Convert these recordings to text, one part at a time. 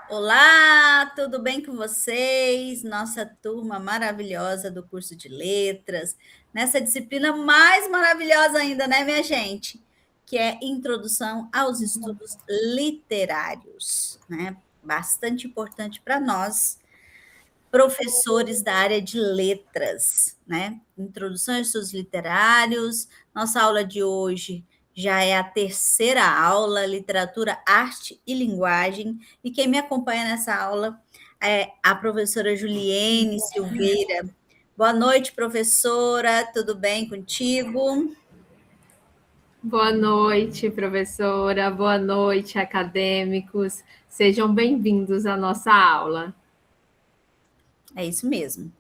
Olá, tudo bem com vocês? Nossa turma maravilhosa do curso de letras, nessa disciplina mais maravilhosa ainda, né, minha gente? Que é Introdução aos Estudos Literários, né? Bastante importante para nós, professores da área de letras, né? Introdução aos Estudos Literários. Nossa aula de hoje já é a terceira aula, Literatura, Arte e Linguagem, e quem me acompanha nessa aula é a professora Juliene Silveira. Boa noite, professora, tudo bem contigo? Boa noite, professora. Boa noite, acadêmicos. Sejam bem-vindos à nossa aula. É isso mesmo.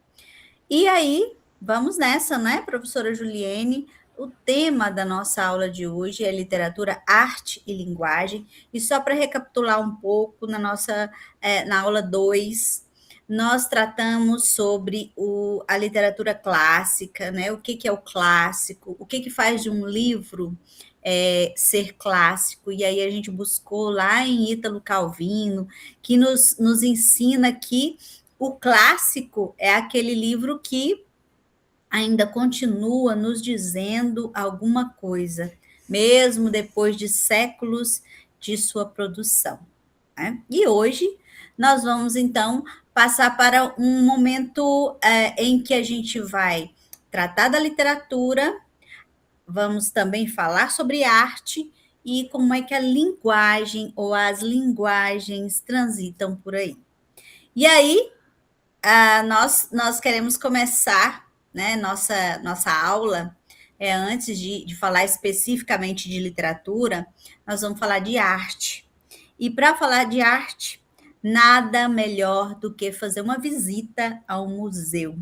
E aí, vamos nessa, né, professora Juliene? O tema da nossa aula de hoje é literatura, arte e linguagem. E só para recapitular um pouco, na aula 2, nós tratamos sobre a literatura clássica, né? O que é o clássico, o que faz de um livro ser clássico. E aí a gente buscou lá em Ítalo Calvino, que nos ensina que o clássico é aquele livro que ainda continua nos dizendo alguma coisa, mesmo depois de séculos de sua produção, né? E hoje nós vamos, então, passar para um momento em que a gente vai tratar da literatura, vamos também falar sobre arte e como é que a linguagem ou as linguagens transitam por aí. E aí, nós queremos começar, né, nossa aula, antes de falar especificamente de literatura, nós vamos falar de arte. E para falar de arte, nada melhor do que fazer uma visita ao museu.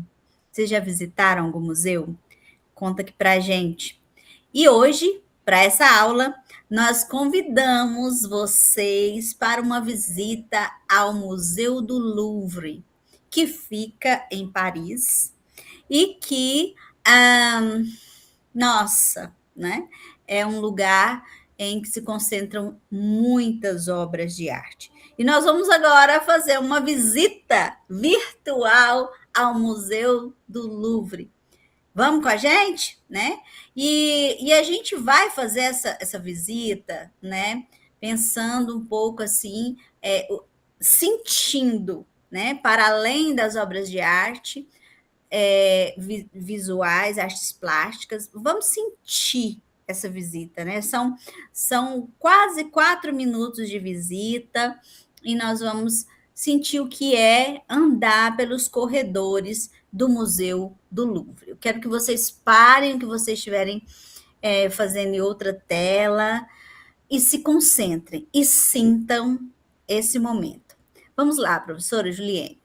Vocês já visitaram algum museu? Conta aqui para a gente. E hoje, para essa aula, nós convidamos vocês para uma visita ao Museu do Louvre, que fica em Paris e que, nossa, né, é um lugar em que se concentram muitas obras de arte. E nós vamos agora fazer uma visita virtual ao Museu do Louvre. Vamos com a gente, né? E a gente vai fazer essa visita, né? Pensando um pouco assim, sentindo, né? Para além das obras de arte, visuais, artes plásticas, vamos sentir essa visita, né? São quase 4 minutos de visita e nós vamos sentir o que é andar pelos corredores do Museu do Louvre. Eu quero que vocês parem o que vocês estiverem fazendo em outra tela e se concentrem e sintam esse momento. Vamos lá, professora Juliene.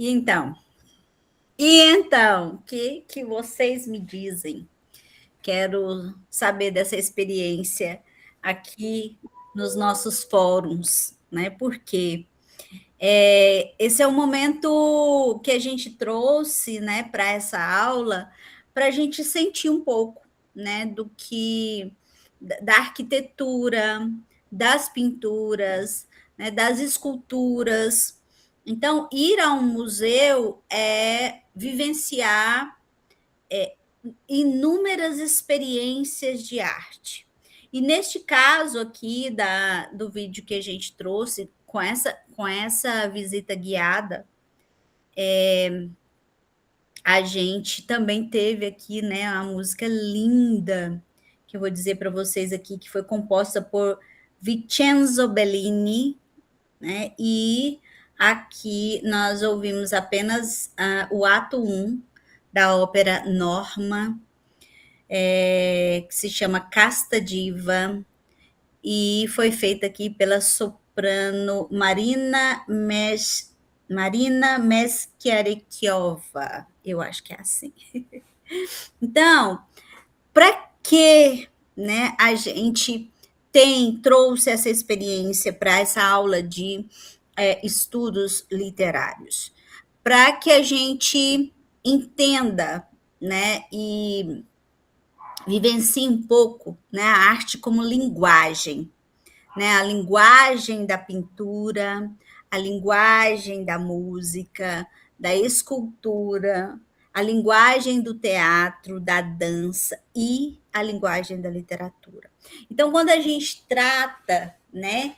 E então, o que vocês me dizem? Quero saber dessa experiência aqui nos nossos fóruns, né? Porque esse é o momento que a gente trouxe, né, para essa aula, para a gente sentir um pouco, né, do que da arquitetura, das pinturas, né, das esculturas. Então, ir a um museu é vivenciar inúmeras experiências de arte. E neste caso aqui do vídeo que a gente trouxe, com essa visita guiada, a gente também teve aqui, né, uma música linda, que eu vou dizer para vocês aqui, que foi composta por Vincenzo Bellini, né, e aqui nós ouvimos apenas o ato 1 da ópera Norma, que se chama Casta Diva, e foi feita aqui pela soprano Marina Meskiarekiova, eu acho que é assim. Então, para que, né, a gente trouxe essa experiência para essa aula de estudos literários? Para que a gente entenda, né, e vivencie um pouco, né, a arte como linguagem, né, a linguagem da pintura, a linguagem da música, da escultura, a linguagem do teatro, da dança e a linguagem da literatura. Então, quando a gente trata, né,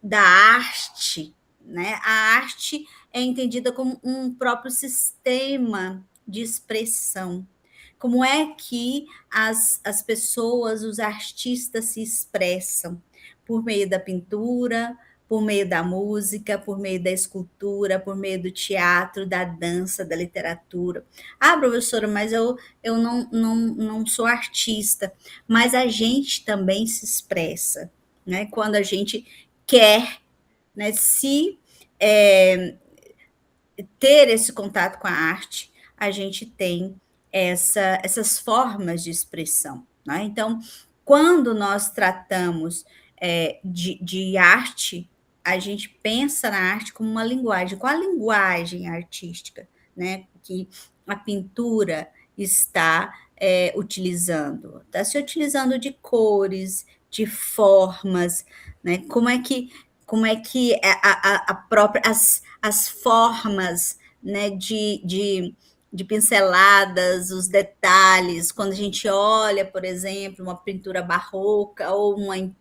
da arte, né, a arte é entendida como um próprio sistema de expressão. Como é que as pessoas, os artistas se expressam? Por meio da pintura, por meio da música, por meio da escultura, por meio do teatro, da dança, da literatura. Ah, professora, mas eu não sou artista. Mas a gente também se expressa, né? Quando a gente quer, né, ter esse contato com a arte, a gente tem essas formas de expressão, né? Então, quando nós tratamos de arte, a gente pensa na arte como uma linguagem. Qual a linguagem artística, né, que a pintura está utilizando? Está se utilizando de cores, de formas, né? Como é que a própria as formas, né, de pinceladas, os detalhes, quando a gente olha, por exemplo, uma pintura barroca ou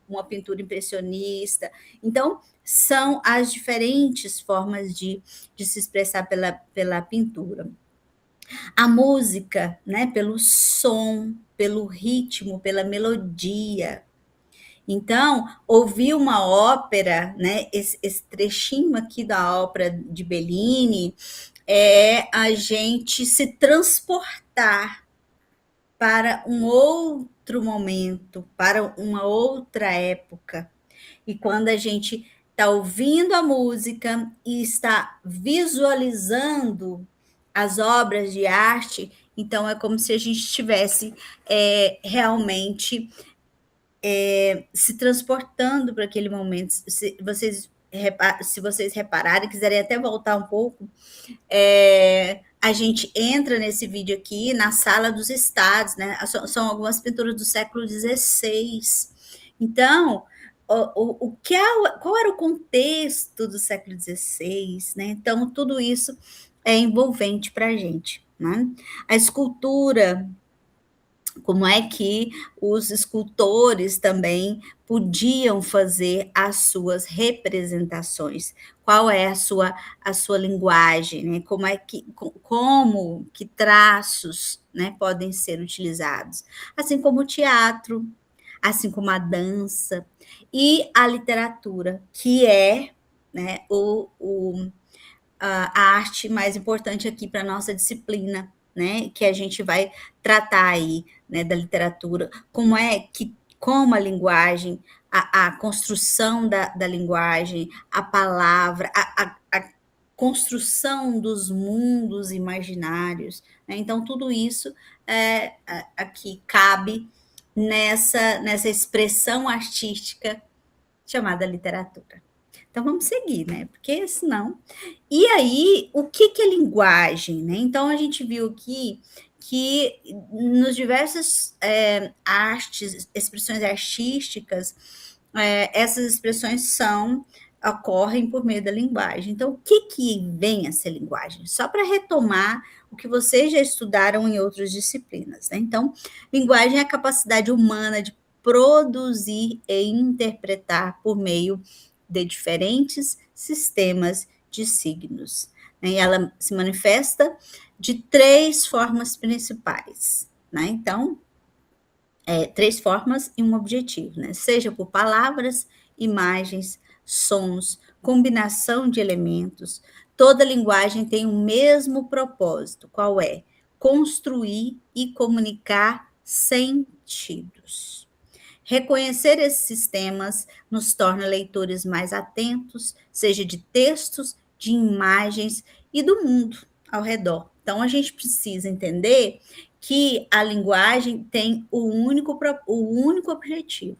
uma pintura impressionista. Então, são as diferentes formas de se expressar pela pintura. A música, né, pelo som, pelo ritmo, pela melodia. Então, ouvir uma ópera, né, esse trechinho aqui da ópera de Bellini, é a gente se transportar para um outro momento, para uma outra época. E quando a gente está ouvindo a música e está visualizando as obras de arte, então é como se a gente estivesse realmente se transportando para aquele momento. Se vocês repararem, quiserem até voltar um pouco, a gente entra nesse vídeo aqui na Sala dos Estados, né? São algumas pinturas do século XVI. Então, qual era o contexto do século XVI, né? Então, tudo isso é envolvente para a gente, né? A escultura, como é que os escultores também podiam fazer as suas representações? Qual é a sua linguagem, né? Como que traços, né, podem ser utilizados? Assim como o teatro, assim como a dança e a literatura, que é, né, a arte mais importante aqui para a nossa disciplina, né, que a gente vai tratar aí, né, da literatura, como a linguagem, a construção da linguagem, a palavra, construção dos mundos imaginários, né? Então, tudo isso aqui cabe nessa expressão artística chamada literatura. Então, vamos seguir, né? Porque senão... E aí, o que é linguagem, né? Então, a gente viu aqui que nos diversas artes, expressões artísticas, essas expressões ocorrem por meio da linguagem. Então, o que vem a ser linguagem? Só para retomar o que vocês já estudaram em outras disciplinas, né? Então, linguagem é a capacidade humana de produzir e interpretar por meio de diferentes sistemas de signos. E ela se manifesta de 3 formas principais, né? Então, 3 formas e um objetivo, né? Seja por palavras, imagens, sons, combinação de elementos. Toda linguagem tem o mesmo propósito, qual é? Construir e comunicar sentidos. Reconhecer esses sistemas nos torna leitores mais atentos, seja de textos, de imagens e do mundo ao redor. Então, a gente precisa entender que a linguagem tem o único objetivo: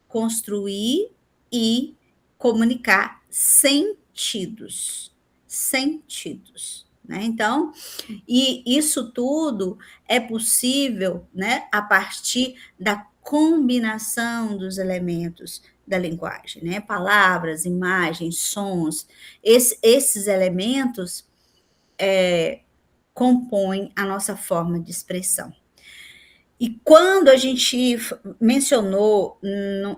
construir e comunicar sentidos. Sentidos. Né? Então, e isso tudo é possível, né, a partir da combinação dos elementos da linguagem, né? Palavras, imagens, sons, esses elementos compõem a nossa forma de expressão. E quando a gente mencionou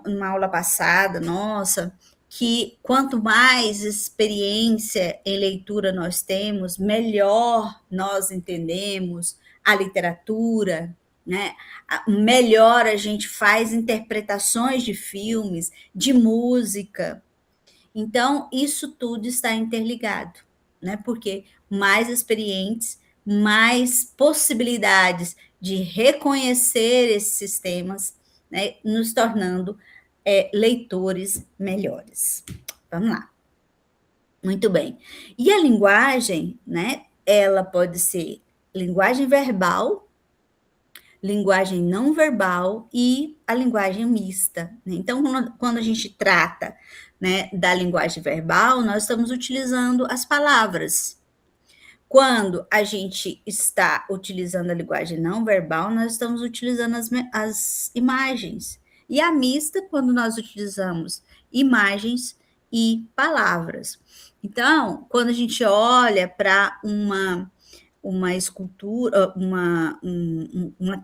numa aula passada, nossa, que quanto mais experiência em leitura nós temos, melhor nós entendemos a literatura, né? Melhor a gente faz interpretações de filmes, de música. Então, isso tudo está interligado, né? Porque mais experientes, mais possibilidades de reconhecer esses sistemas, né? Nos tornando leitores melhores. Vamos lá. Muito bem. E a linguagem, né? Ela pode ser linguagem verbal, linguagem não verbal e a linguagem mista. Né? Então, quando a gente trata, né, da linguagem verbal, nós estamos utilizando as palavras. Quando a gente está utilizando a linguagem não verbal, nós estamos utilizando as imagens. E a mista, quando nós utilizamos imagens e palavras. Então, quando a gente olha para uma escultura, uma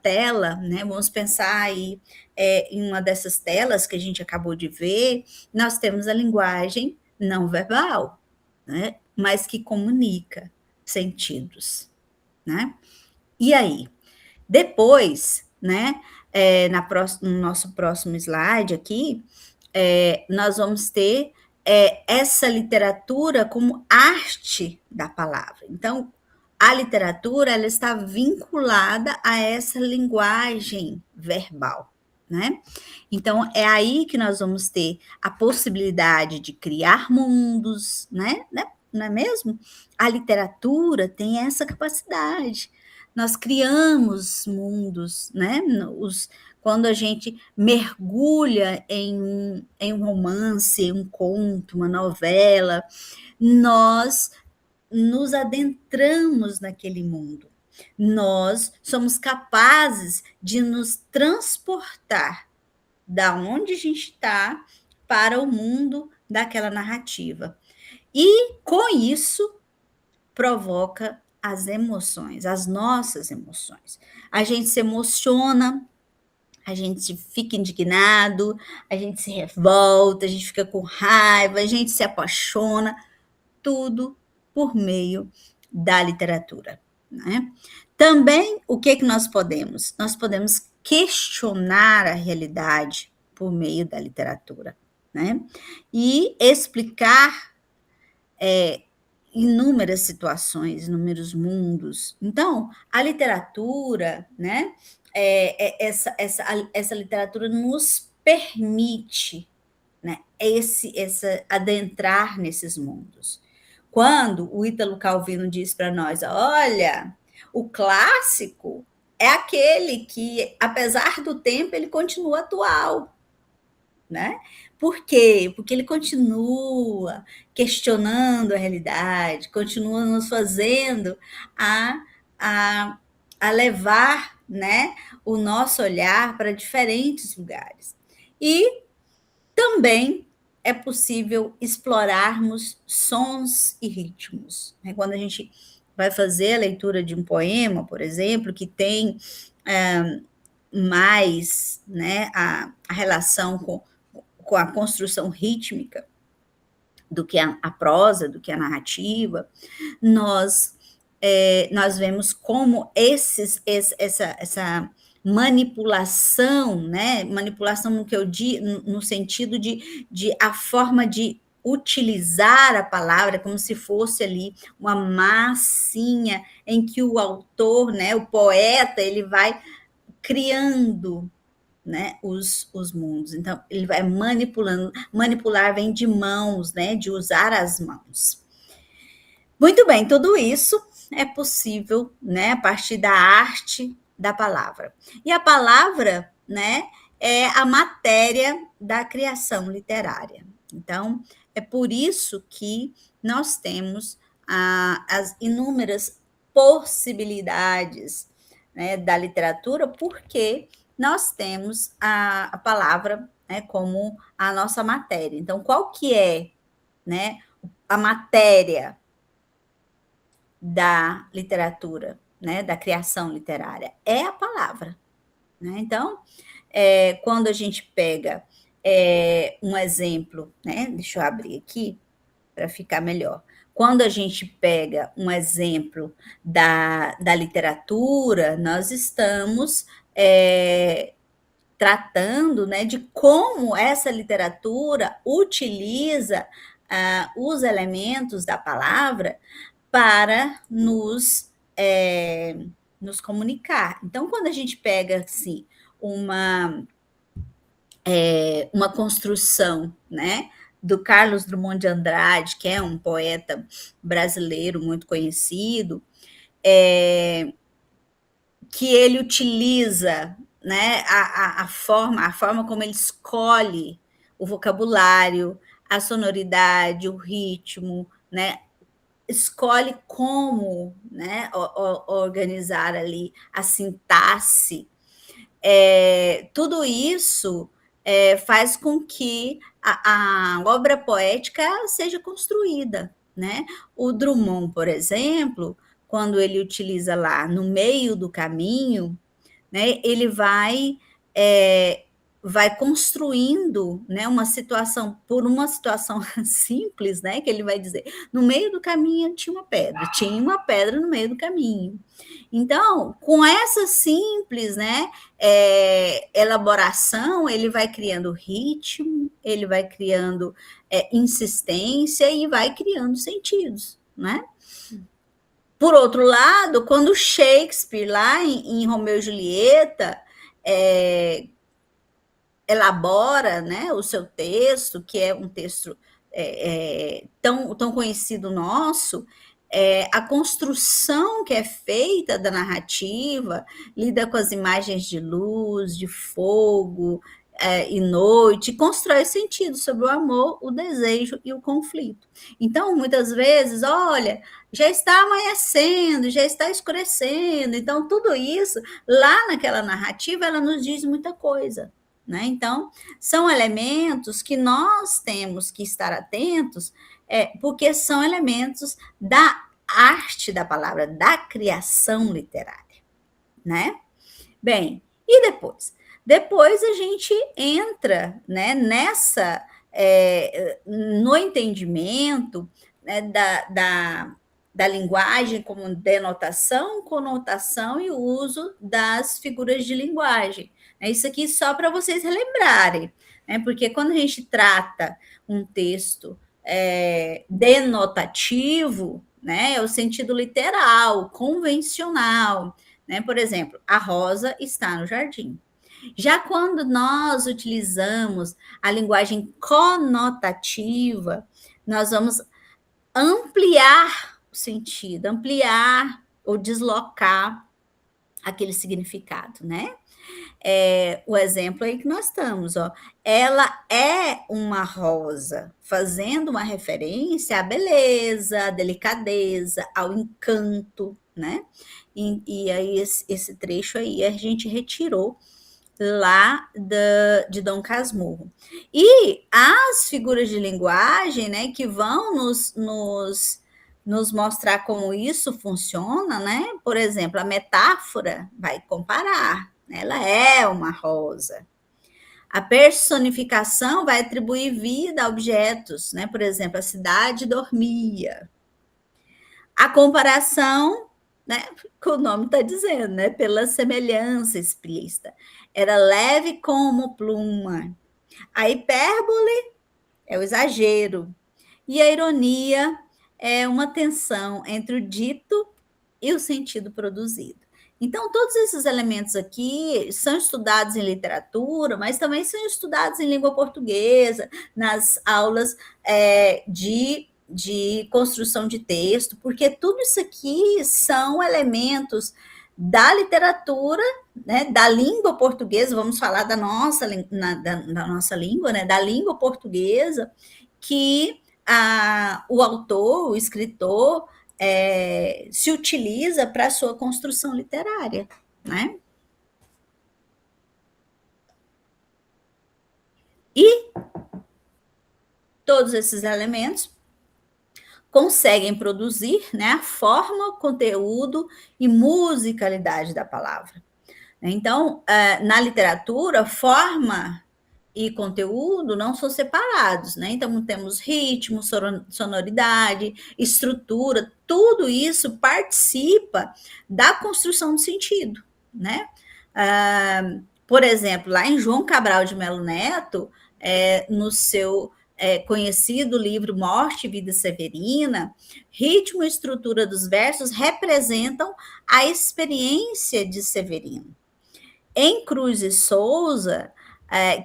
tela, né? Vamos pensar aí em uma dessas telas que a gente acabou de ver, nós temos a linguagem não verbal, né? Mas que comunica sentidos, né? E aí, depois, né? No nosso próximo slide aqui, nós vamos ter essa literatura como arte da palavra. Então, a literatura ela está vinculada a essa linguagem verbal, né? Então, é aí que nós vamos ter a possibilidade de criar mundos, né? Não é mesmo? A literatura tem essa capacidade. Nós criamos mundos, né? Quando a gente mergulha em um romance, em um conto, uma novela, nós nos adentramos naquele mundo. Nós somos capazes de nos transportar da onde a gente está para o mundo daquela narrativa. E, com isso, provoca as emoções, as nossas emoções. A gente se emociona, a gente fica indignado, a gente se revolta, a gente fica com raiva, a gente se apaixona, tudo por meio da literatura. Né? Também, o que nós podemos? Nós podemos questionar a realidade por meio da literatura, né? E explicar inúmeras situações, inúmeros mundos. Então, a literatura, né? Essa literatura nos permite, né? Adentrar nesses mundos. Quando o Ítalo Calvino diz para nós, olha, o clássico é aquele que, apesar do tempo, ele continua atual, né? Por quê? Porque ele continua questionando a realidade, continua nos fazendo a, a, a levar, né, o nosso olhar para diferentes lugares. E também é possível explorarmos sons e ritmos. Quando a gente vai fazer a leitura de um poema, por exemplo, que tem mais, né, a relação com a construção rítmica do que a prosa, do que a narrativa, nós vemos como essa manipulação, né? Manipulação no que eu digo, no sentido de a forma de utilizar a palavra como se fosse ali uma massinha em que o autor, né, o poeta, ele vai criando, né, os mundos. Então, ele vai manipulando. Manipular vem de mãos, né, de usar as mãos. Muito bem, tudo isso é possível, né, a partir da arte da palavra. E a palavra, né, é a matéria da criação literária. Então, é por isso que nós temos as inúmeras possibilidades, né, da literatura, porque nós temos a palavra, né, como a nossa matéria. Então, qual que é, né, a matéria da literatura, né, da criação literária? É a palavra. Né? Então, quando a gente pega um exemplo, né, deixa eu abrir aqui para ficar melhor. Quando a gente pega um exemplo da literatura, nós estamos tratando, né, de como essa literatura utiliza os elementos da palavra para nos comunicar. Então, quando a gente pega assim uma construção, né, do Carlos Drummond de Andrade, que é um poeta brasileiro muito conhecido, que ele utiliza, né, a forma como ele escolhe o vocabulário, a sonoridade, o ritmo, né, escolhe como, né, organizar ali a sintaxe. Tudo isso faz com que a obra poética seja construída, né? O Drummond, por exemplo, quando ele utiliza lá no meio do caminho, né, ele vai construindo, né, uma situação simples, né, que ele vai dizer, no meio do caminho tinha uma pedra no meio do caminho. Então, com essa simples, né, elaboração, ele vai criando ritmo, ele vai criando insistência e vai criando sentidos, né? Por outro lado, quando Shakespeare, lá em Romeu e Julieta, elabora, né, o seu texto, que é um texto tão conhecido nosso, a construção que é feita da narrativa lida com as imagens de luz, de fogo e noite, constrói sentido sobre o amor, o desejo e o conflito. Então, muitas vezes, olha, já está amanhecendo, já está escurecendo, então tudo isso, lá naquela narrativa, ela nos diz muita coisa. Né? Então, são elementos que nós temos que estar atentos, porque são elementos da arte da palavra, da criação literária. Né? Bem, e depois? Depois a gente entra, né, no entendimento, né, da linguagem como denotação, conotação e uso das figuras de linguagem. Isso aqui só para vocês relembrarem, né? Porque quando a gente trata um texto denotativo, né, é o sentido literal, convencional, né? Por exemplo, a rosa está no jardim. Já quando nós utilizamos a linguagem conotativa, nós vamos ampliar o sentido, ampliar ou deslocar aquele significado, né? O exemplo aí que nós estamos, ó. Ela é uma rosa, fazendo uma referência à beleza, à delicadeza, ao encanto, né? E aí esse trecho aí a gente retirou lá de Dom Casmurro. E as figuras de linguagem, né, que vão nos mostrar como isso funciona, né? Por exemplo, a metáfora vai comparar, né? Ela é uma rosa. A personificação vai atribuir vida a objetos, né? Por exemplo, a cidade dormia. A comparação, né, que o nome está dizendo, né, pela semelhança explícita. Era leve como pluma. A hipérbole é o exagero. E a ironia é uma tensão entre o dito e o sentido produzido. Então, todos esses elementos aqui são estudados em literatura, mas também são estudados em língua portuguesa, nas aulas de construção de texto, porque tudo isso aqui são elementos da literatura, né, da língua portuguesa, vamos falar da nossa, da nossa língua, né, da língua portuguesa, que o autor, o escritor, se utiliza para a sua construção literária, né? E todos esses elementos conseguem produzir, né, a forma, o conteúdo e musicalidade da palavra. Então, na literatura, forma e conteúdo não são separados, né? Então, temos ritmo, sonoridade, estrutura, tudo isso participa da construção do sentido, né? Por exemplo, lá em João Cabral de Melo Neto, no seu conhecido livro Morte e Vida Severina, ritmo e estrutura dos versos representam a experiência de Severino. Em Cruz e Souza,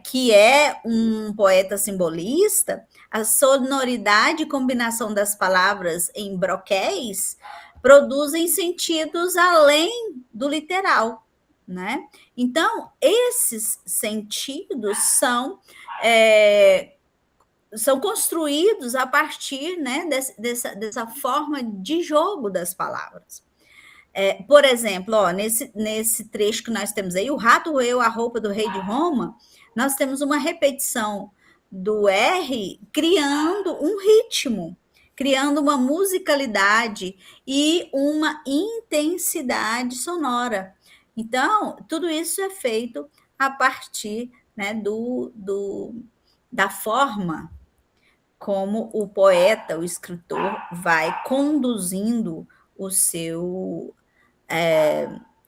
que é um poeta simbolista, a sonoridade e combinação das palavras em broquéis produzem sentidos além do literal, né? Então, esses sentidos são construídos a partir, né, dessa forma de jogo das palavras. Por exemplo, ó, nesse trecho que nós temos aí, o rato roeu a roupa do rei de Roma, nós temos uma repetição do R criando um ritmo, criando uma musicalidade e uma intensidade sonora. Então, tudo isso é feito a partir, né, da forma como o poeta, o escritor, vai conduzindo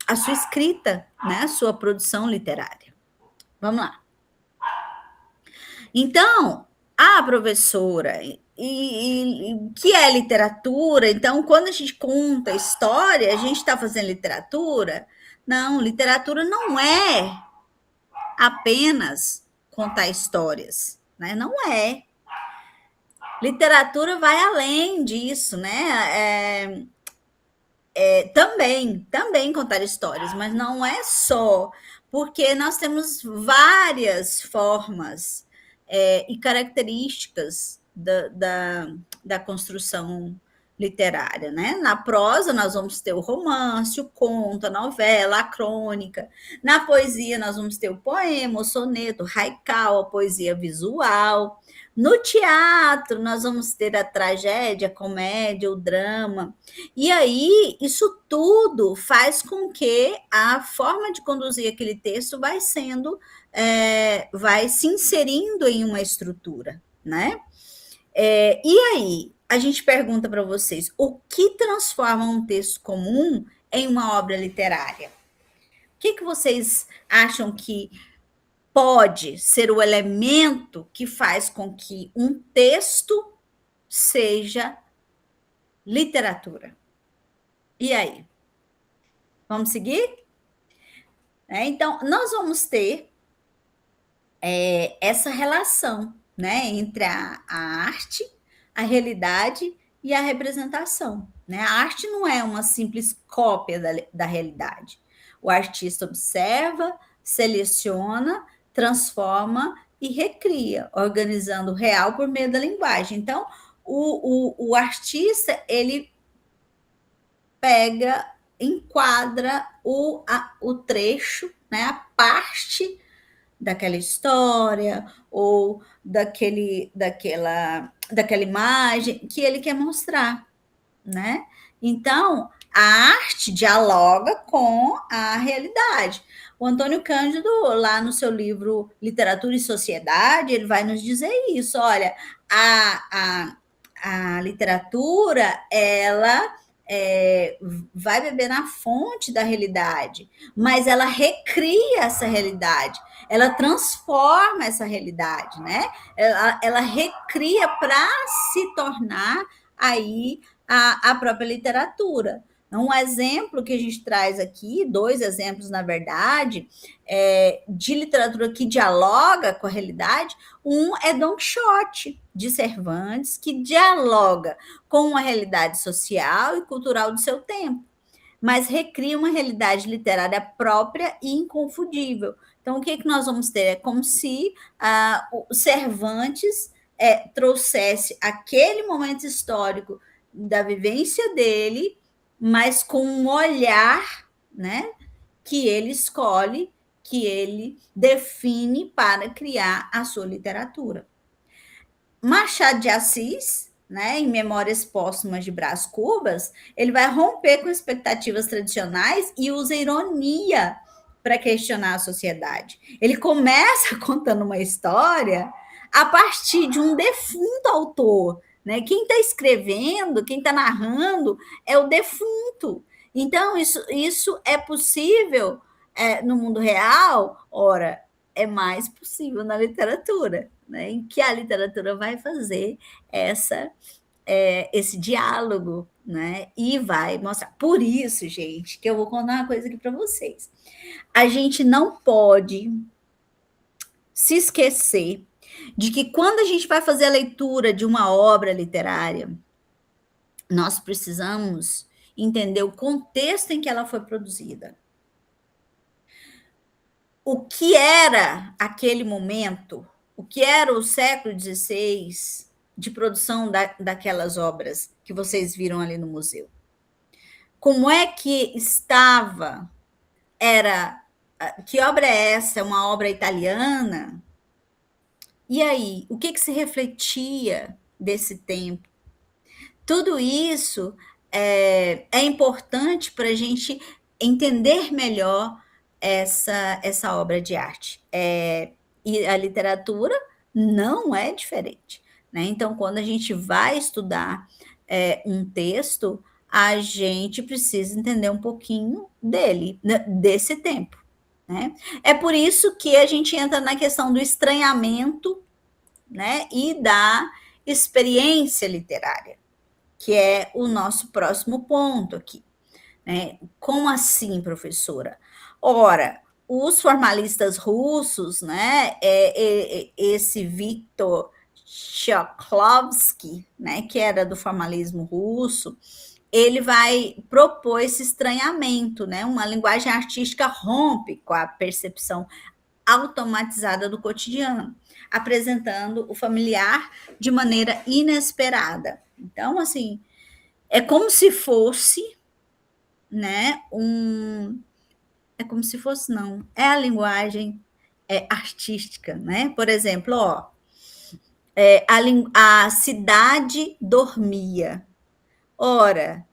a sua escrita, né, a sua produção literária. Vamos lá. Então, a professora, que é literatura, então, quando a gente conta história, a gente está fazendo literatura? Não, literatura não é apenas contar histórias, né? Não é. Literatura vai além disso, né? Também contar histórias, mas não é só, porque nós temos várias formas e características da construção literária, né? Na prosa, nós vamos ter o romance, o conto, a novela, a crônica. Na poesia, nós vamos ter o poema, o soneto, o haiku, a poesia visual. No teatro, nós vamos ter a tragédia, a comédia, o drama. E aí, isso tudo faz com que a forma de conduzir aquele texto vai se inserindo em uma estrutura, né? E aí, a gente pergunta para vocês, o que transforma um texto comum em uma obra literária? O que vocês acham que pode ser o elemento que faz com que um texto seja literatura? E aí? Vamos seguir? Então, nós vamos ter essa relação, né, entre a arte, a realidade e a representação. Né? A arte não é uma simples cópia da realidade. O artista observa, seleciona, transforma e recria, organizando o real por meio da linguagem. Então, o artista, ele pega, enquadra o trecho, né, a parte daquela história ou daquela imagem que ele quer mostrar, né? Então, a arte dialoga com a realidade. O Antônio Cândido, lá no seu livro Literatura e Sociedade, ele vai nos dizer isso. Olha, a literatura, ela vai beber na fonte da realidade, mas ela recria essa realidade, ela transforma essa realidade, né? Ela recria para se tornar aí a própria literatura. Um exemplo que a gente traz aqui, dois exemplos, na verdade, de literatura que dialoga com a realidade. Um é Don Quixote, de Cervantes, que dialoga com a realidade social e cultural do seu tempo, mas recria uma realidade literária própria e inconfundível. Então, o que nós vamos ter? É como se o Cervantes trouxesse aquele momento histórico da vivência dele, mas com um olhar, né, que ele escolhe, que ele define para criar a sua literatura. Machado de Assis, né, em Memórias Póstumas de Brás Cubas, ele vai romper com expectativas tradicionais e usa ironia para questionar a sociedade. Ele começa contando uma história a partir de um defunto autor, né? Quem está escrevendo, quem está narrando é o defunto. Então, isso é possível no mundo real? Ora, é mais possível na literatura, né? Em que a literatura vai fazer esse diálogo, né? E vai mostrar. Por isso, gente, que eu vou contar uma coisa aqui para vocês. A gente não pode se esquecer de que quando a gente vai fazer a leitura de uma obra literária, nós precisamos entender o contexto em que ela foi produzida. O que era aquele momento, o que era o século XVI de produção daquelas obras que vocês viram ali no museu. Como é que estava? Que obra é essa? Uma obra italiana? E aí, o que se refletia desse tempo? Tudo isso é importante para a gente entender melhor essa obra de arte. E a literatura não é diferente. Né? Então, quando a gente vai estudar um texto, a gente precisa entender um pouquinho dele, desse tempo. Né? É por isso que a gente entra na questão do estranhamento, né? E da experiência literária, que é o nosso próximo ponto aqui. Né? Como assim, professora? Ora, os formalistas russos, né, esse Viktor Shklovsky, né, que era do formalismo russo, ele vai propor esse estranhamento, né? Uma linguagem artística rompe com a percepção automatizada do cotidiano, apresentando o familiar de maneira inesperada. Então, assim, é como se fosse, né, é como se fosse, não, é a linguagem artística, né? Por exemplo, ó, a cidade dormia. Ora,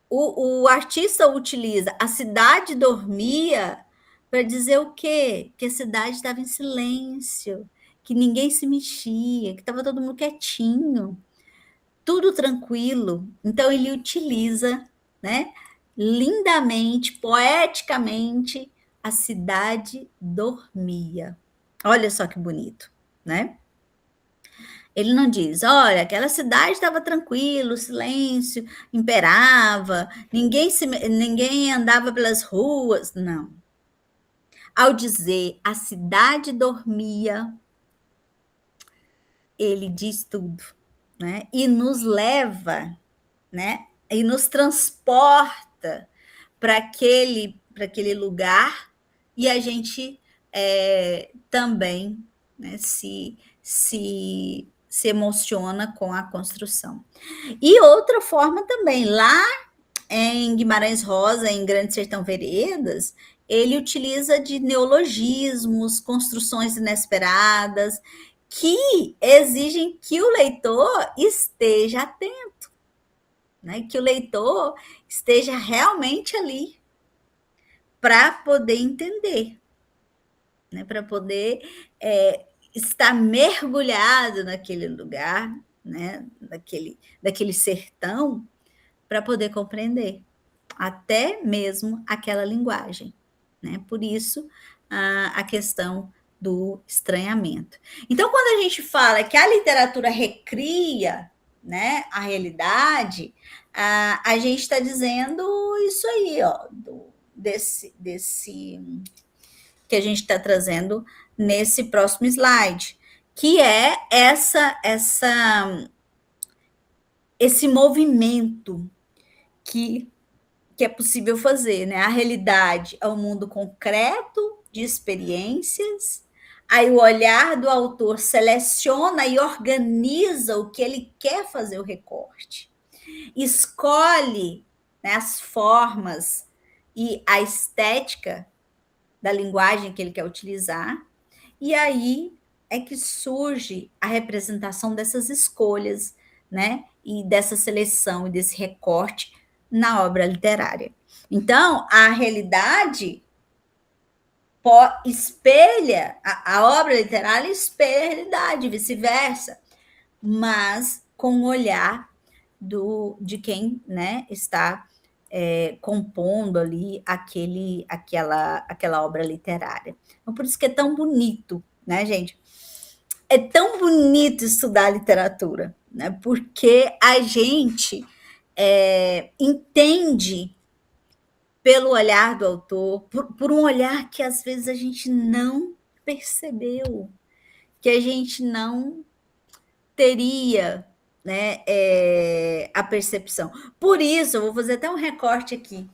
o artista utiliza a cidade dormia para dizer o quê? Que a cidade estava em silêncio, que ninguém se mexia, que estava todo mundo quietinho, tudo tranquilo. Então ele utiliza, né, lindamente, poeticamente, a cidade dormia. Olha só que bonito, né? Ele não diz, olha, aquela cidade estava tranquilo, o silêncio imperava, ninguém andava pelas ruas. Não. Ao dizer a cidade dormia, ele diz tudo. né? E nos leva, né? E nos transporta para aquele lugar, e a gente também, né, se emociona com a construção. E outra forma também, lá em Guimarães Rosa, em Grande Sertão Veredas, ele utiliza de neologismos, construções inesperadas, que exigem que o leitor esteja atento, né? Que o leitor esteja realmente ali para poder entender, né? Para poder estar mergulhado naquele lugar, né? daquele sertão, para poder compreender até mesmo aquela linguagem, né? Por isso a questão do estranhamento. Então, quando a gente fala que a literatura recria, né, a realidade, a gente está dizendo isso aí, ó, desse que a gente está trazendo nesse próximo slide, que é esse movimento que é possível fazer, né? A realidade é um mundo concreto de experiências. Aí o olhar do autor seleciona e organiza o que ele quer fazer o recorte. Escolhe, né, as formas e a estética da linguagem que ele quer utilizar. E aí é que surge a representação dessas escolhas, né? E dessa seleção e desse recorte na obra literária. Então, a realidade espelha, a obra literária espelha a realidade, vice-versa, mas com o olhar de quem, né, está compondo ali aquela obra literária. Então, por isso que é tão bonito, né, gente? É tão bonito estudar literatura, né? Porque a gente entende pelo olhar do autor, por um olhar que às vezes a gente não percebeu, que a gente não teria, né, a percepção. Por isso, eu vou fazer até um recorte aqui.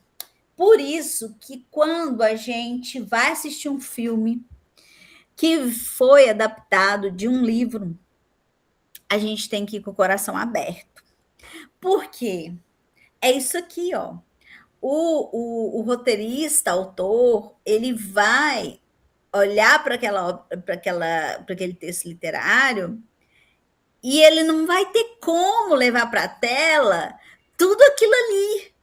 Por isso que quando a gente vai assistir um filme que foi adaptado de um livro, a gente tem que ir com o coração aberto. Por quê? É isso aqui, ó. O roteirista, autor, ele vai olhar para aquele texto literário e ele não vai ter como levar para a tela tudo aquilo ali,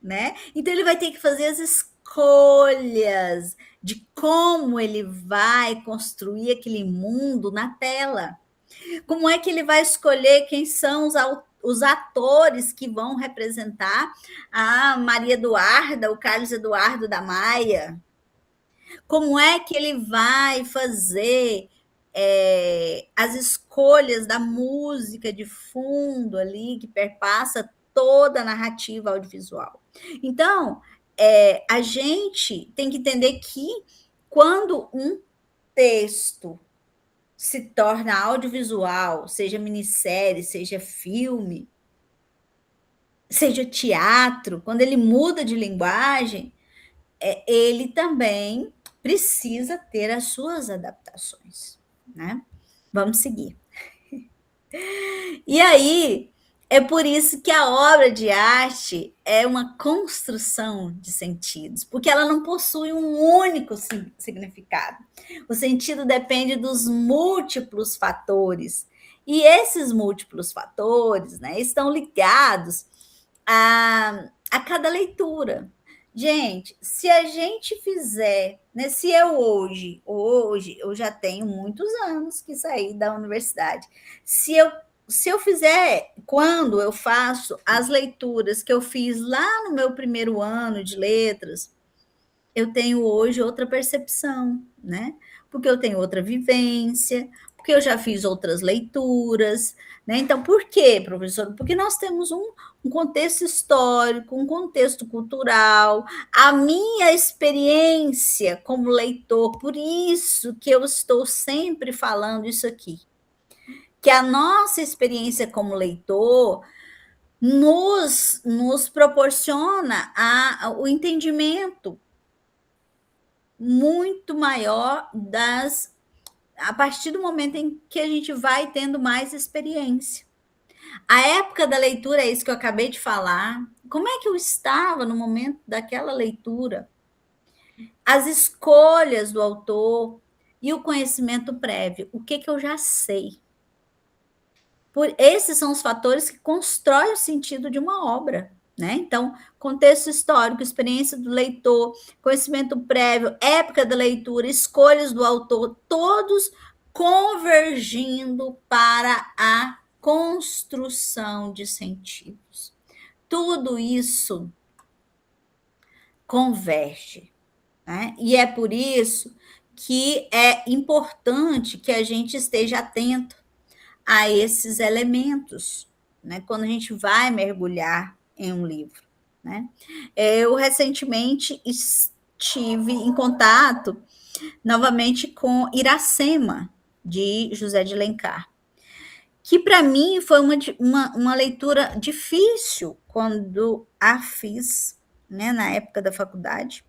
né? Então ele vai ter que fazer as escolhas de como ele vai construir aquele mundo na tela. Como é que ele vai escolher quem são os atores que vão representar a Maria Eduarda, o Carlos Eduardo da Maia? Como é que ele vai fazer as escolhas da música de fundo ali, que perpassa toda a narrativa audiovisual? Então, a gente tem que entender que quando um texto se torna audiovisual, seja minissérie, seja filme, seja teatro, quando ele muda de linguagem, ele também precisa ter as suas adaptações, né? Vamos seguir. E aí, é por isso que a obra de arte é uma construção de sentidos, porque ela não possui um único significado. O sentido depende dos múltiplos fatores. E esses múltiplos fatores, né, estão ligados a cada leitura. Gente, se a gente fizer, né, se eu hoje eu já tenho muitos anos que saí da universidade, se eu fizer, quando eu faço as leituras que eu fiz lá no meu primeiro ano de letras, eu tenho hoje outra percepção, né? Porque eu tenho outra vivência, porque eu já fiz outras leituras, né? Então, por quê, professor? Porque nós temos um contexto histórico, um contexto cultural, a minha experiência como leitor, por isso que eu estou sempre falando isso aqui, que a nossa experiência como leitor nos proporciona o entendimento muito maior a partir do momento em que a gente vai tendo mais experiência. A época da leitura é isso que eu acabei de falar. Como é que eu estava no momento daquela leitura? As escolhas do autor e o conhecimento prévio. O que eu já sei? Esses são os fatores que constroem o sentido de uma obra. Né? Então, contexto histórico, experiência do leitor, conhecimento prévio, época da leitura, escolhas do autor, todos convergindo para a construção de sentidos. Tudo isso converge. Né? E é por isso que é importante que a gente esteja atento a esses elementos, né? Quando a gente vai mergulhar em um livro. Né? Eu recentemente estive em contato novamente com Iracema, de José de Alencar, que para mim foi uma leitura difícil quando a fiz, né, na época da faculdade,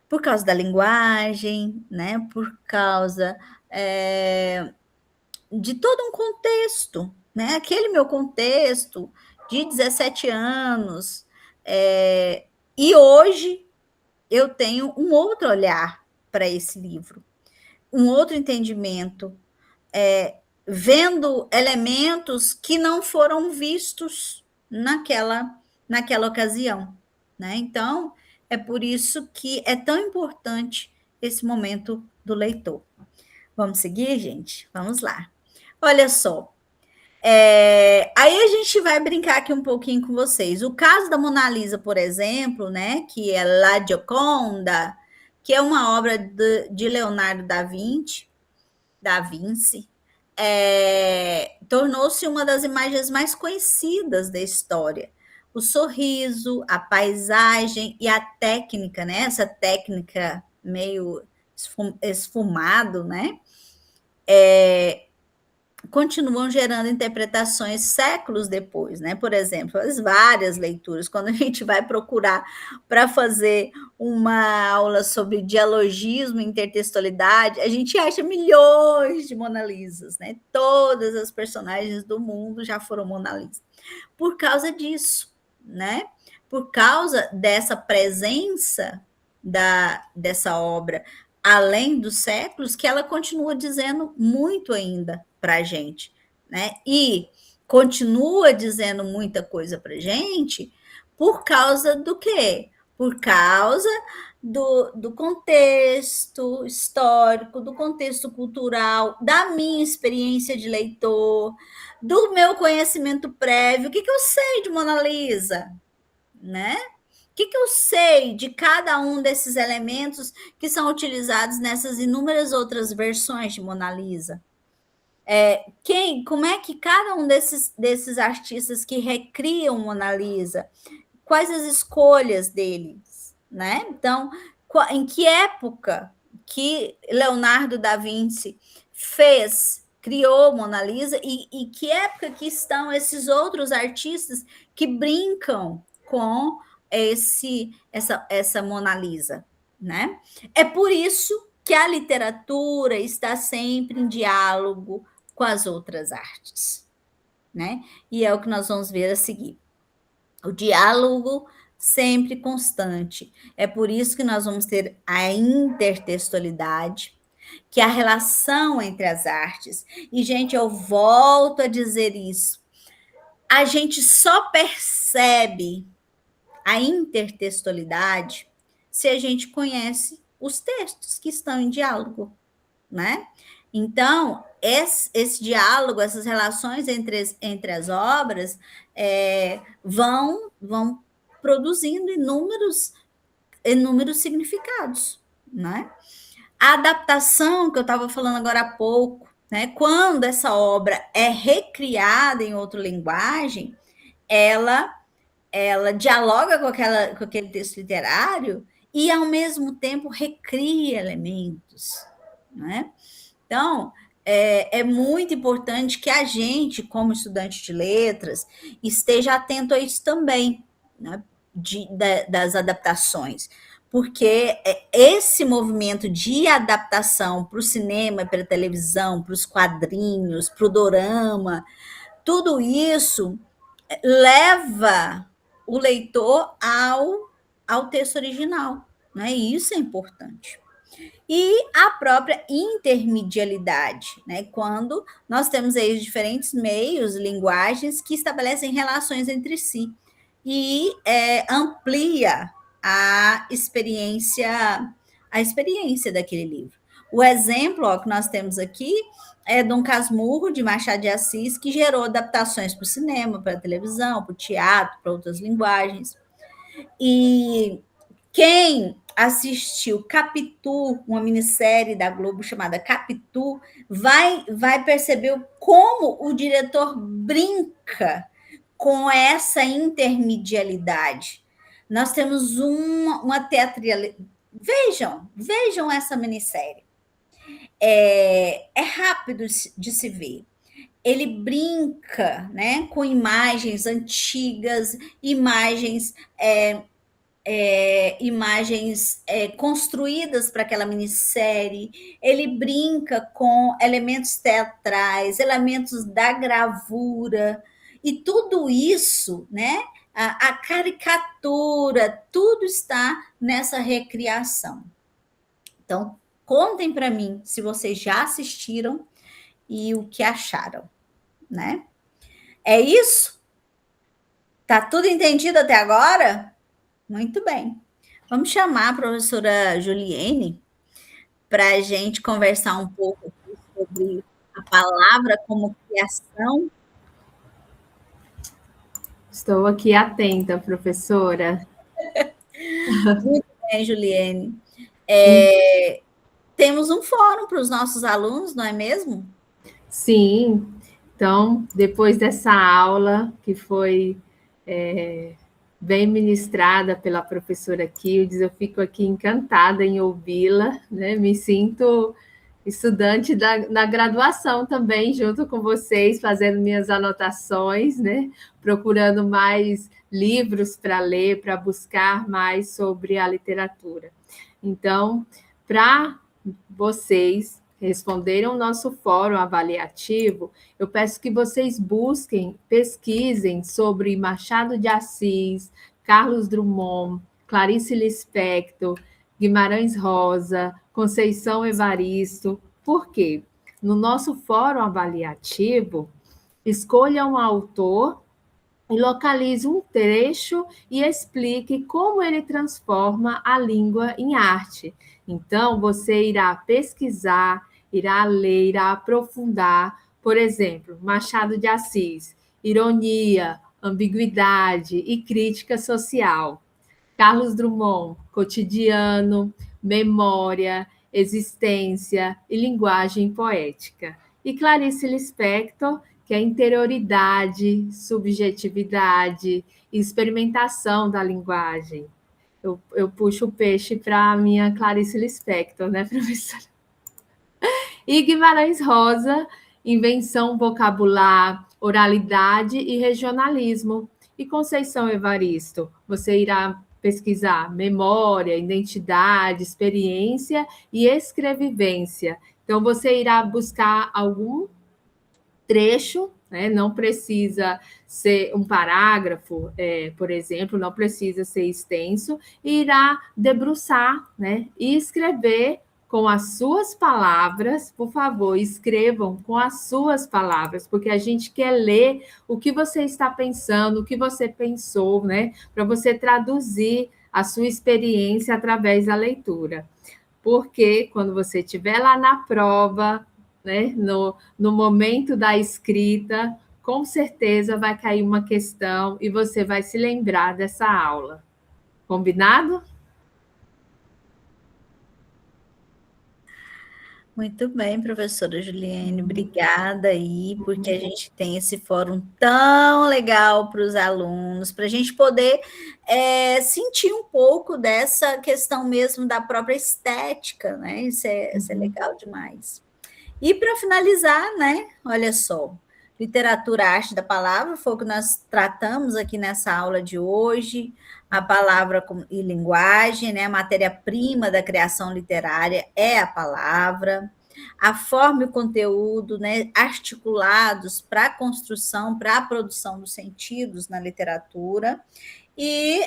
por causa da linguagem, né, por causa de todo um contexto, né, aquele meu contexto de 17 anos, e hoje eu tenho um outro olhar para esse livro, um outro entendimento, vendo elementos que não foram vistos naquela ocasião. Né? Então, é por isso que é tão importante esse momento do leitor. Vamos seguir, gente? Vamos lá. Olha só. Aí a gente vai brincar aqui um pouquinho com vocês. O caso da Mona Lisa, por exemplo, né, que é La Gioconda, que é uma obra de Leonardo da Vinci, tornou-se uma das imagens mais conhecidas da história. O sorriso, a paisagem e a técnica, né? Essa técnica meio esfumado, né? Continuam gerando interpretações séculos depois, né? Por exemplo, as várias leituras, quando a gente vai procurar para fazer uma aula sobre dialogismo e intertextualidade, a gente acha milhões de Mona Lisas, né? Todas as personagens do mundo já foram Mona Lisa. Por causa disso, né? Por causa dessa presença dessa obra além dos séculos, que ela continua dizendo muito ainda para a gente, né? E continua dizendo muita coisa para a gente por causa do quê? Por causa do contexto histórico, do contexto cultural, da minha experiência de leitor, do meu conhecimento prévio. O que eu sei de Mona Lisa? Né? O que eu sei de cada um desses elementos que são utilizados nessas inúmeras outras versões de Mona Lisa? Como é que cada um desses artistas que recriam Mona Lisa, quais as escolhas deles, né? Então, em que época que Leonardo da Vinci criou Mona Lisa e que época que estão esses outros artistas que brincam com essa Mona Lisa, né? É por isso que a literatura está sempre em diálogo com as outras artes, né? E é o que nós vamos ver a seguir. O diálogo sempre constante. É por isso que nós vamos ter a intertextualidade, que é a relação entre as artes. E, gente, eu volto a dizer isso. A gente só percebe a intertextualidade se a gente conhece os textos que estão em diálogo, né? Então, esse diálogo, essas relações entre as obras vão produzindo inúmeros significados, né? A adaptação, que eu estava falando agora há pouco, né? Quando essa obra é recriada em outra linguagem, ela dialoga com aquele texto literário e, ao mesmo tempo, recria elementos, né? Então, é muito importante que a gente, como estudante de letras, esteja atento a isso também, né, das adaptações, porque esse movimento de adaptação para o cinema, para a televisão, para os quadrinhos, para o dorama, tudo isso leva o leitor ao texto original, né? E isso é importante. E a própria intermedialidade, né? Quando nós temos aí diferentes meios, linguagens que estabelecem relações entre si e amplia a experiência daquele livro. O exemplo ó, que nós temos aqui é Dom Casmurro, de Machado de Assis, que gerou adaptações para o cinema, para a televisão, para o teatro, para outras linguagens. E quem assistiu Capitu, uma minissérie da Globo chamada Capitu, vai perceber como o diretor brinca com essa intermedialidade. Nós temos uma teatralidade. Vejam essa minissérie. É rápido de se ver. Ele brinca, né, com imagens antigas, imagens construídas para aquela minissérie. Ele brinca com elementos teatrais, elementos da gravura, e tudo isso, né? A caricatura, tudo está nessa recriação. Então, contem para mim se vocês já assistiram e o que acharam, né? É isso? Tá tudo entendido até agora? Muito bem. Vamos chamar a professora Juliene para a gente conversar um pouco sobre a palavra como criação. Estou aqui atenta, professora. Muito bem, Juliene. Temos um fórum para os nossos alunos, não é mesmo? Sim. Então, depois dessa aula, que foi bem ministrada pela professora Kildes, eu fico aqui encantada em ouvi-la, né? Me sinto estudante da graduação também, junto com vocês, fazendo minhas anotações, né? Procurando mais livros para ler, para buscar mais sobre a literatura. Então, para vocês responderem o nosso fórum avaliativo, eu peço que vocês pesquisem sobre Machado de Assis, Carlos Drummond, Clarice Lispector, Guimarães Rosa, Conceição Evaristo. Por quê? No nosso fórum avaliativo, escolha um autor e localize um trecho e explique como ele transforma a língua em arte. Então, você irá pesquisar, irá ler, irá aprofundar. Por exemplo, Machado de Assis, ironia, ambiguidade e crítica social. Carlos Drummond, cotidiano, memória, existência e linguagem poética. E Clarice Lispector, que é interioridade, subjetividade e experimentação da linguagem. Eu puxo o peixe para a minha Clarice Lispector, né, professora? E Guimarães Rosa, invenção vocabular, oralidade e regionalismo. E Conceição Evaristo, você irá pesquisar memória, identidade, experiência e escrevivência. Então, você irá buscar algum trecho, né? Não precisa ser um parágrafo, por exemplo, não precisa ser extenso, e irá debruçar, né? E escrever com as suas palavras, por favor, escrevam com as suas palavras, porque a gente quer ler o que você está pensando, o que você pensou, né? Para você traduzir a sua experiência através da leitura. Porque quando você estiver lá na prova, né, no momento da escrita, com certeza vai cair uma questão e você vai se lembrar dessa aula. Combinado? Muito bem, professora Juliane, obrigada aí, porque a gente tem esse fórum tão legal para os alunos, para a gente poder sentir um pouco dessa questão mesmo da própria estética, né? Isso é legal demais. E para finalizar, né? Olha só, literatura, arte da palavra, foi o que nós tratamos aqui nessa aula de hoje. A palavra e linguagem, né? A matéria-prima da criação literária é a palavra. A forma e o conteúdo, né? Articulados para a construção, para a produção dos sentidos na literatura. E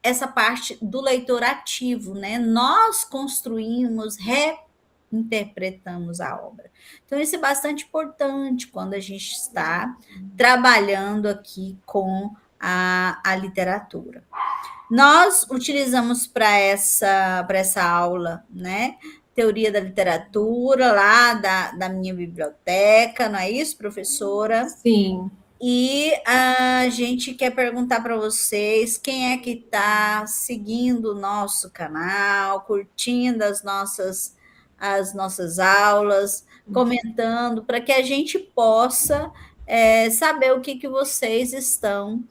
essa parte do leitor ativo, né? Nós construímos, interpretamos a obra. Então, isso é bastante importante quando a gente está trabalhando aqui com a literatura. Nós utilizamos para essa aula, né? Teoria da literatura, lá da minha biblioteca, não é isso, professora? Sim. E a gente quer perguntar para vocês quem é que está seguindo o nosso canal, curtindo as nossas aulas, comentando, para que a gente possa saber o que vocês estão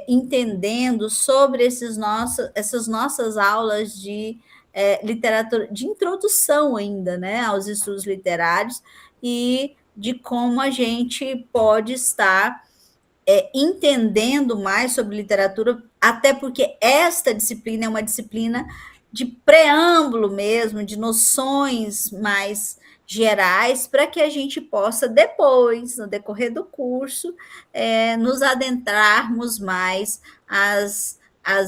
entendendo sobre essas nossas aulas de literatura, de introdução ainda, né, aos estudos literários, e de como a gente pode estar entendendo mais sobre literatura, até porque esta disciplina é uma disciplina de preâmbulo mesmo, de noções mais gerais, para que a gente possa depois, no decorrer do curso, nos adentrarmos mais às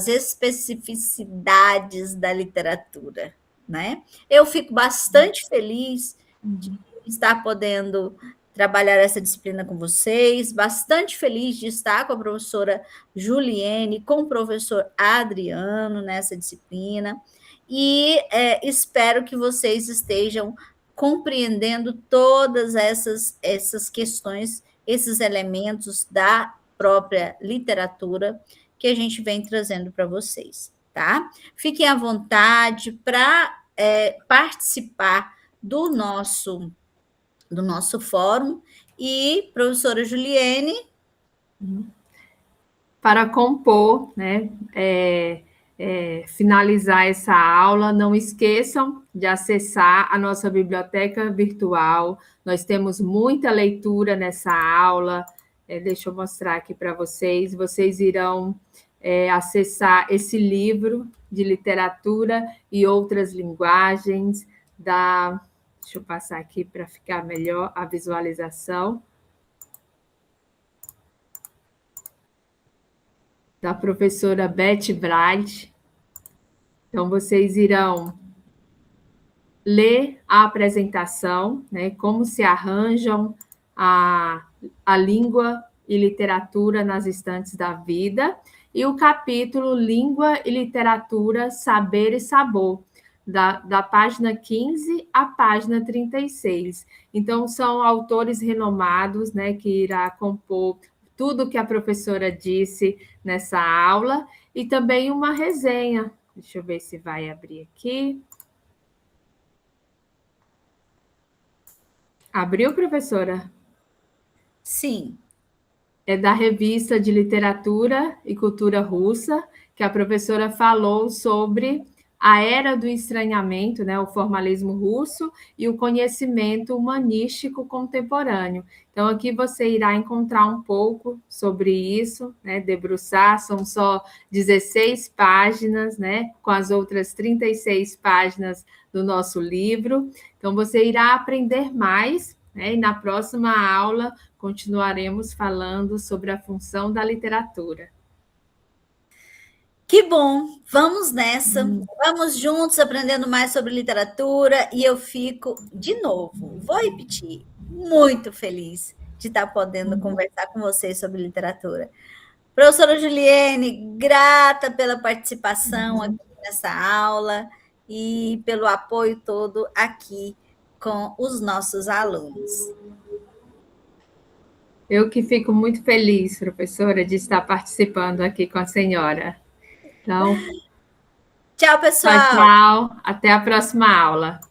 especificidades da literatura, né? Eu fico bastante feliz de estar podendo trabalhar essa disciplina com vocês, bastante feliz de estar com a professora Juliene, com o professor Adriano nessa disciplina, e espero que vocês estejam compreendendo todas essas questões, esses elementos da própria literatura que a gente vem trazendo para vocês, tá? Fiquem à vontade para participar do nosso fórum. E, professora Juliene? Para compor, né, finalizar essa aula, não esqueçam de acessar a nossa biblioteca virtual. Nós temos muita leitura nessa aula. Deixa eu mostrar aqui para vocês. Vocês irão acessar esse livro de literatura e outras linguagens Deixa eu passar aqui para ficar melhor a visualização. Da professora Beth Bright. Então, vocês irão ler a apresentação, né, como se arranjam a língua e literatura nas estantes da vida, e o capítulo Língua e Literatura, Saber e Sabor, da página 15 à página 36. Então, são autores renomados, né, que irá compor tudo que a professora disse nessa aula, e também uma resenha. Deixa eu ver se vai abrir aqui. Abriu, professora? Sim. É da revista de Literatura e Cultura Russa, que a professora falou sobre a era do estranhamento, né, o formalismo russo e o conhecimento humanístico contemporâneo. Então, aqui você irá encontrar um pouco sobre isso, né, debruçar, são só 16 páginas, né, com as outras 36 páginas do nosso livro. Então, você irá aprender mais, né, e na próxima aula continuaremos falando sobre a função da literatura. Que bom, vamos nessa, vamos juntos aprendendo mais sobre literatura, e eu fico, de novo, vou repetir, muito feliz de estar podendo conversar com vocês sobre literatura. Professora Juliene, grata pela participação aqui nessa aula e pelo apoio todo aqui com os nossos alunos. Eu que fico muito feliz, professora, de estar participando aqui com a senhora. Então, tchau, pessoal. Tchau. Até a próxima aula.